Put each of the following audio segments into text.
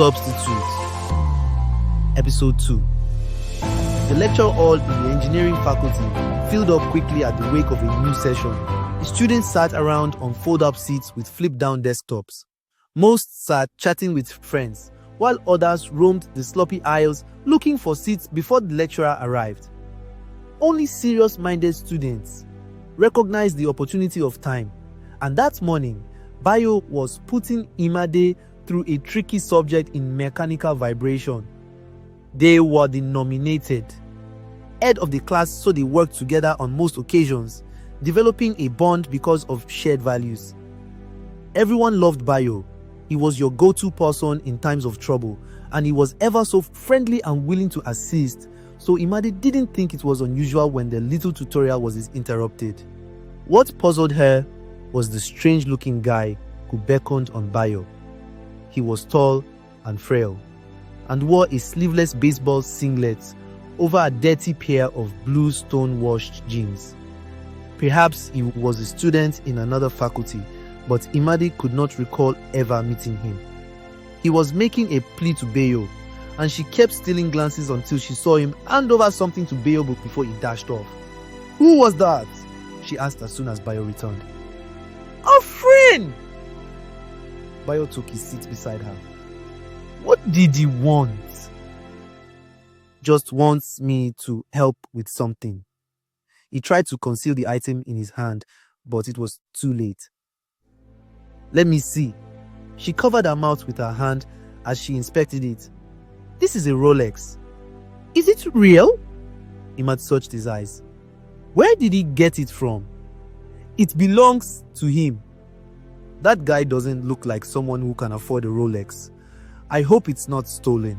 Substitute. Episode 2. The lecture hall in the engineering faculty filled up quickly at the wake of a new session. The students sat around on fold-up seats with flip-down desktops. Most sat chatting with friends, while others roamed the sloppy aisles looking for seats before the lecturer arrived. Only serious-minded students recognized the opportunity of time, and that morning, Bio was putting Imade through a tricky subject in mechanical vibration. They were the nominated. Head of the class, so they worked together on most occasions, developing a bond because of shared values. Everyone loved Bio. He was your go-to person in times of trouble, and he was ever so friendly and willing to assist, so Imade didn't think it was unusual when the little tutorial was interrupted. What puzzled her was the strange-looking guy who beckoned on Bio. He was tall and frail, and wore a sleeveless baseball singlet over a dirty pair of blue stone-washed jeans. Perhaps he was a student in another faculty, but Imade could not recall ever meeting him. He was making a plea to Bayo, and she kept stealing glances until she saw him hand over something to Bayo before he dashed off. "Who was that?" she asked as soon as Bayo returned. "A friend!" Bayo took his seat beside her. "What did he want?" "Just wants me to help with something." He tried to conceal the item in his hand, but it was too late. "Let me see." She covered her mouth with her hand as she inspected it. "This is a Rolex." "Is it real?" Imad searched his eyes. "Where did he get it from?" "It belongs to him." "That guy doesn't look like someone who can afford a Rolex. I hope it's not stolen."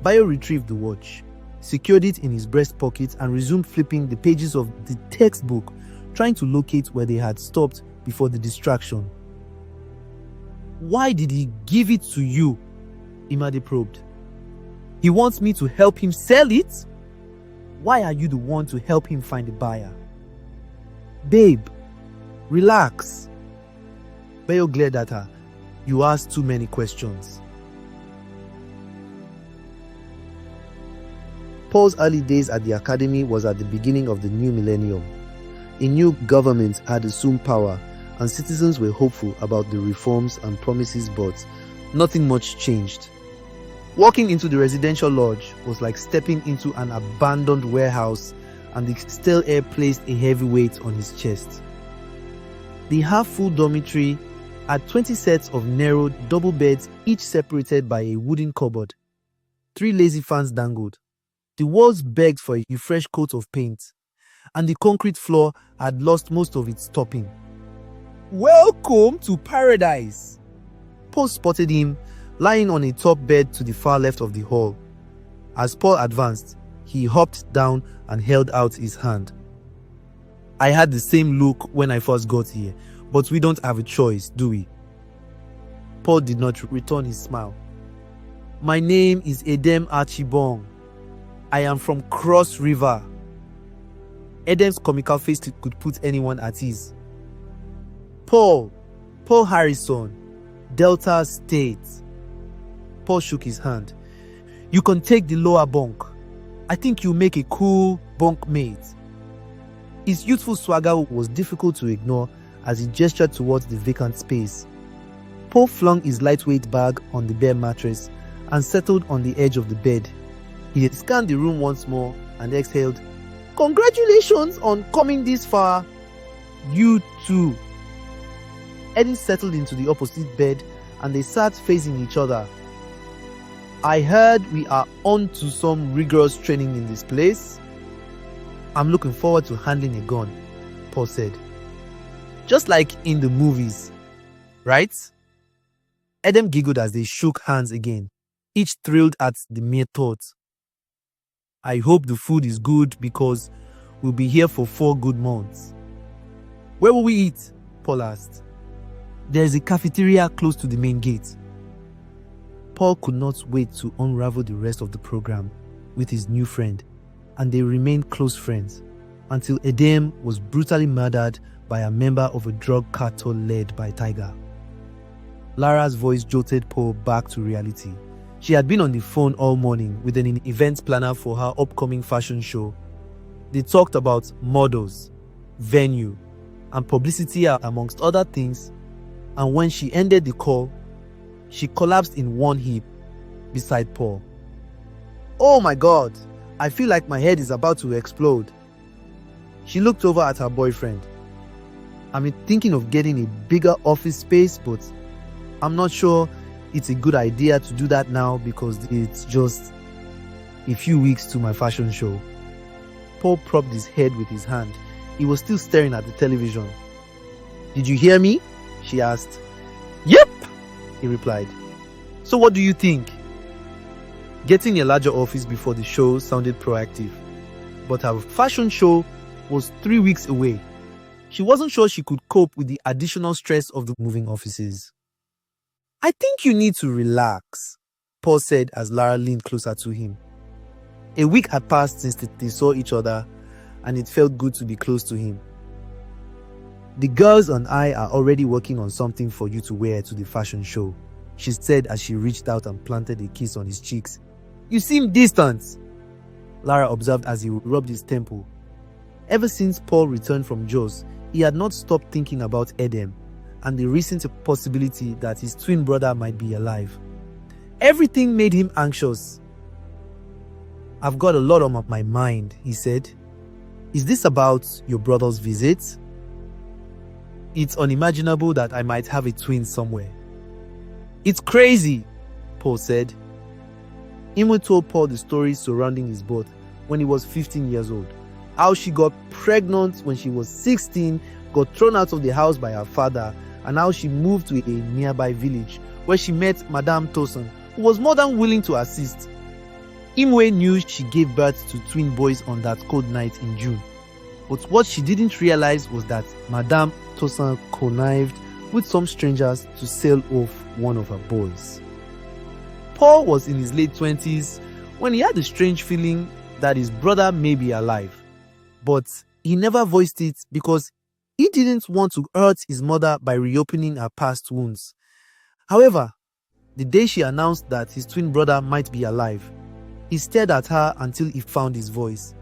Bayo retrieved the watch, secured it in his breast pocket, and resumed flipping the pages of the textbook, trying to locate where they had stopped before the distraction. "Why did he give it to you?" Imade probed. "He wants me to help him sell it?" "Why are you the one to help him find a buyer?" "Babe, relax." Bayo glared at her. "You asked too many questions." Paul's early days at the academy was at the beginning of the new millennium. A new government had assumed power, and citizens were hopeful about the reforms and promises, but nothing much changed. Walking into the residential lodge was like stepping into an abandoned warehouse, and the stale air placed a heavy weight on his chest. The half-full dormitory had 20 sets of narrow double beds, each separated by a wooden cupboard. 3 lazy fans dangled. The walls begged for a fresh coat of paint, and the concrete floor had lost most of its topping. "Welcome to paradise!" Paul spotted him lying on a top bed to the far left of the hall. As Paul advanced, he hopped down and held out his hand. "I had the same look when I first got here, but we don't have a choice, do we?" Paul did not return his smile. "My name is Edem Archibong. I am from Cross River." Edem's comical face could put anyone at ease. Paul Harrison, Delta State." Paul shook his hand. "You can take the lower bunk. I think you make a cool bunk mate." His youthful swagger was difficult to ignore as he gestured towards the vacant space. Paul flung his lightweight bag on the bare mattress and settled on the edge of the bed. He scanned the room once more and exhaled. "Congratulations on coming this far." "You too." Eddie settled into the opposite bed and they sat facing each other. "I heard we are on to some rigorous training in this place." "I'm looking forward to handling a gun," Paul said. "Just like in the movies, right?" Edem giggled as they shook hands again, each thrilled at the mere thought. "I hope the food is good because we'll be here for 4 good months." "Where will we eat?" Paul asked. "There's a cafeteria close to the main gate." Paul could not wait to unravel the rest of the program with his new friend, and they remained close friends until Edem was brutally murdered by a member of a drug cartel led by Tiger. Lara's voice jolted Paul back to reality. She had been on the phone all morning with an event planner for her upcoming fashion show. They talked about models, venue, and publicity amongst other things, and when she ended the call, she collapsed in one heap beside Paul. "Oh my God, I feel like my head is about to explode." She looked over at her boyfriend. "I'm thinking of getting a bigger office space, but I'm not sure it's a good idea to do that now because it's just a few weeks to my fashion show." Paul propped his head with his hand. He was still staring at the television. "Did you hear me?" she asked. "Yep," he replied. "So what do you think?" Getting a larger office before the show sounded proactive, but her fashion show was 3 weeks away. She wasn't sure she could cope with the additional stress of the moving offices. "I think you need to relax," Paul said as Lara leaned closer to him. A week had passed since they saw each other, and it felt good to be close to him. "The girls and I are already working on something for you to wear to the fashion show," she said as she reached out and planted a kiss on his cheeks. "You seem distant," Lara observed as he rubbed his temple. Ever since Paul returned from Jos, he had not stopped thinking about Edem and the recent possibility that his twin brother might be alive. Everything made him anxious. "I've got a lot on my mind," he said. "Is this about your brother's visit?" "It's unimaginable that I might have a twin somewhere." "It's crazy," Paul said. Imo told Paul the stories surrounding his birth when he was 15 years old. How she got pregnant when she was 16, got thrown out of the house by her father, and how she moved to a nearby village where she met Madame Tosan, who was more than willing to assist. Imwe knew she gave birth to twin boys on that cold night in June. But what she didn't realize was that Madame Tosan connived with some strangers to sell off one of her boys. Paul was in his late 20s when he had a strange feeling that his brother may be alive. But he never voiced it because he didn't want to hurt his mother by reopening her past wounds. However, the day she announced that his twin brother might be alive, he stared at her until he found his voice.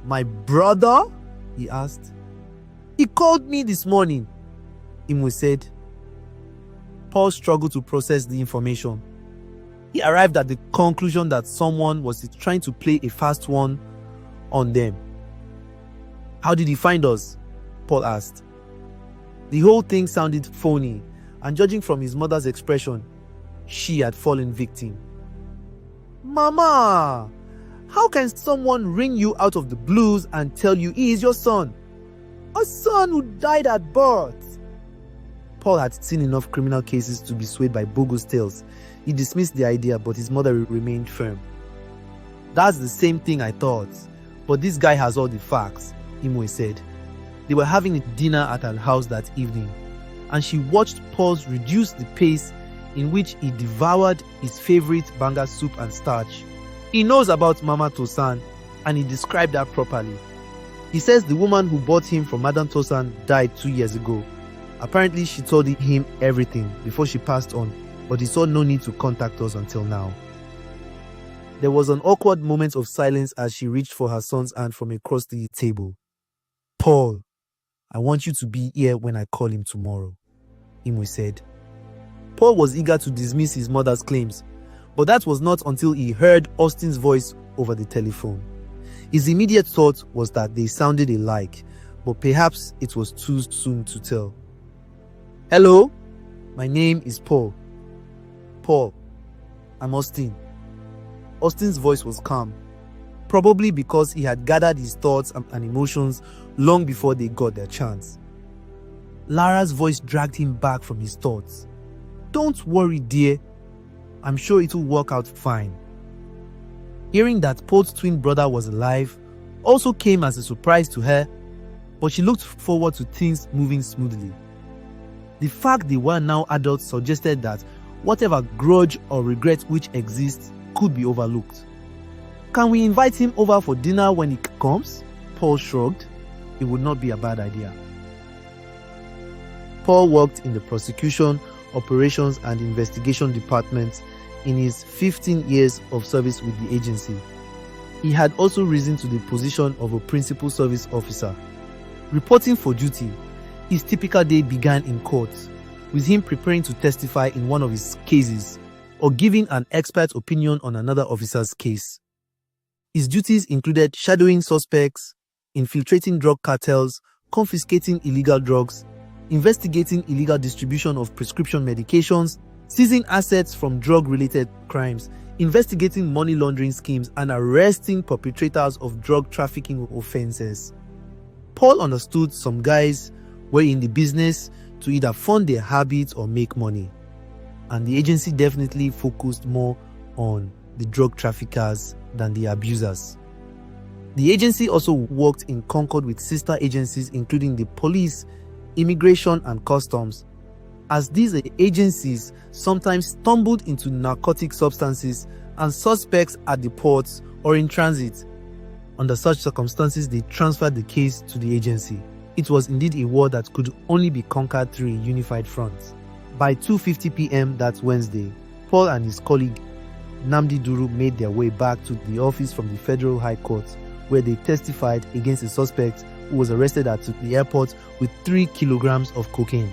"My brother?" he asked. "He called me this morning," Imwe said. Paul struggled to process the information. He arrived at the conclusion that someone was trying to play a fast one on them. "How did he find us?" Paul asked. The whole thing sounded phony, and judging from his mother's expression, she had fallen victim. "Mama, how can someone ring you out of the blues and tell you he is your son? A son who died at birth." Paul had seen enough criminal cases to be swayed by bogus tales. He dismissed the idea, but his mother remained firm. "That's the same thing I thought, but this guy has all the facts," Imwe said. They were having a dinner at her house that evening, and she watched Paul reduce the pace in which he devoured his favorite banga soup and starch. He knows about Mama Tosan, and he described her properly. He says the woman who bought him from Madame Tosan died 2 years ago. Apparently, she told him everything before she passed on, but he saw no need to contact us until now. There was an awkward moment of silence as she reached for her son's hand from across the table. "Paul, I want you to be here when I call him tomorrow," Imwe said. Paul was eager to dismiss his mother's claims, but that was not until he heard Austin's voice over the telephone. His immediate thought was that they sounded alike, but perhaps it was too soon to tell. "Hello, my name is Paul." "Paul, I'm Austin." Austin's voice was calm, probably because he had gathered his thoughts and emotions long before they got their chance. Lara's voice dragged him back from his thoughts. "Don't worry, dear. I'm sure it will work out fine." Hearing that Paul's twin brother was alive also came as a surprise to her, but she looked forward to things moving smoothly. The fact they were now adults suggested that whatever grudge or regret which exists could be overlooked. "Can we invite him over for dinner when he comes?" Paul shrugged. It would not be a bad idea. Paul worked in the prosecution operations and investigation departments in his 15 years of service with the agency. He had also risen to the position of a principal service officer. Reporting for duty, his typical day began in court, with him preparing to testify in one of his cases or giving an expert opinion on another officer's case. His duties included shadowing suspects, infiltrating drug cartels, confiscating illegal drugs, investigating illegal distribution of prescription medications, seizing assets from drug-related crimes, investigating money laundering schemes, and arresting perpetrators of drug trafficking offenses. Paul understood some guys were in the business to either fund their habits or make money, and the agency definitely focused more on the drug traffickers than the abusers. The agency also worked in concord with sister agencies including the police, immigration, and customs, as these agencies sometimes stumbled into narcotic substances and suspects at the ports or in transit. Under such circumstances, they transferred the case to the agency. It was indeed a war that could only be conquered through a unified front. By 2:50 p.m. that Wednesday, Paul and his colleague Nnamdi Duru made their way back to the office from the Federal High Court, where they testified against a suspect who was arrested at the airport with 3 kilograms of cocaine.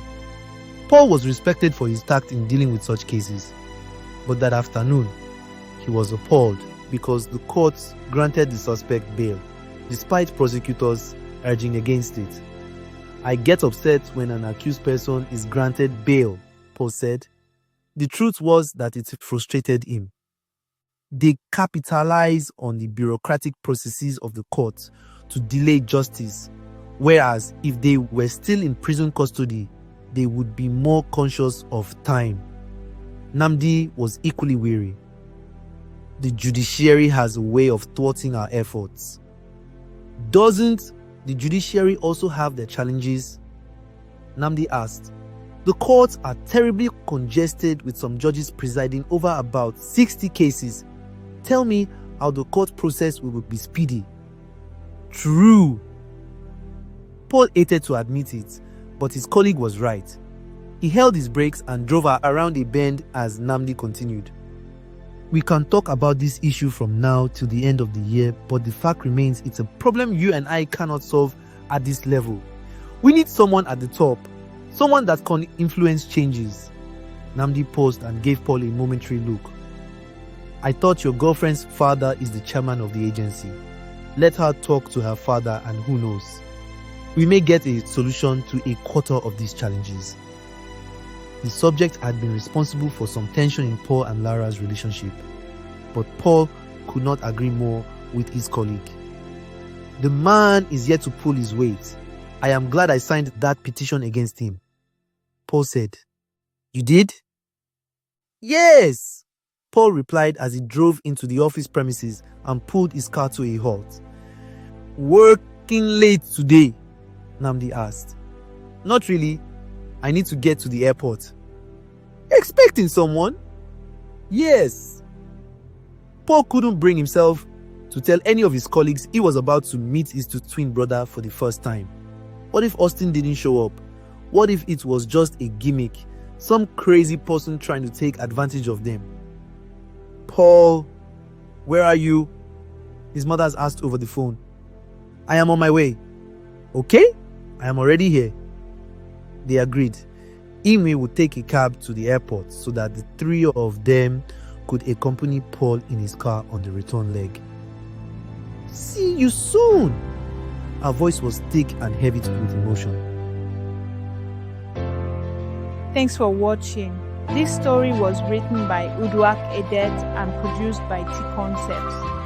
Paul was respected for his tact in dealing with such cases, but that afternoon, he was appalled because the courts granted the suspect bail, despite prosecutors urging against it. "I get upset when an accused person is granted bail," Paul said. The truth was that it frustrated him. They capitalize on the bureaucratic processes of the court to delay justice, whereas if they were still in prison custody, they would be more conscious of time. Nnamdi was equally weary. The judiciary has a way of thwarting our efforts. Doesn't the judiciary also have their challenges? Nnamdi asked. The courts are terribly congested with some judges presiding over about 60 cases. Tell me how the court process will be speedy. True. Paul hated to admit it, but his colleague was right. He held his brakes and drove around a bend as Nnamdi continued. "We can talk about this issue from now till the end of the year, but the fact remains it's a problem you and I cannot solve at this level. We need someone at the top, someone that can influence changes." Nnamdi paused and gave Paul a momentary look. "I thought your girlfriend's father is the chairman of the agency. Let her talk to her father and who knows, we may get a solution to a quarter of these challenges." The subject had been responsible for some tension in Paul and Lara's relationship, but Paul could not agree more with his colleague. "The man is yet to pull his weight. I am glad I signed that petition against him," Paul said. "You did?" "Yes," Paul replied as he drove into the office premises and pulled his car to a halt. "Working late today?" Nnamdi asked. "Not really. I need to get to the airport." "Expecting someone?" "Yes." Paul couldn't bring himself to tell any of his colleagues he was about to meet his twin brother for the first time. What if Austin didn't show up? What if it was just a gimmick? Some crazy person trying to take advantage of them? "Paul, where are you?" his mother has asked over the phone. "I am on my way." "Okay, I am already here." They agreed. Ime would take a cab to the airport so that the three of them could accompany Paul in his car on the return leg. "See you soon." Her voice was thick and heavy with emotion. Thanks for watching. This story was written by Uduak, Edet, and produced by Tconcepts.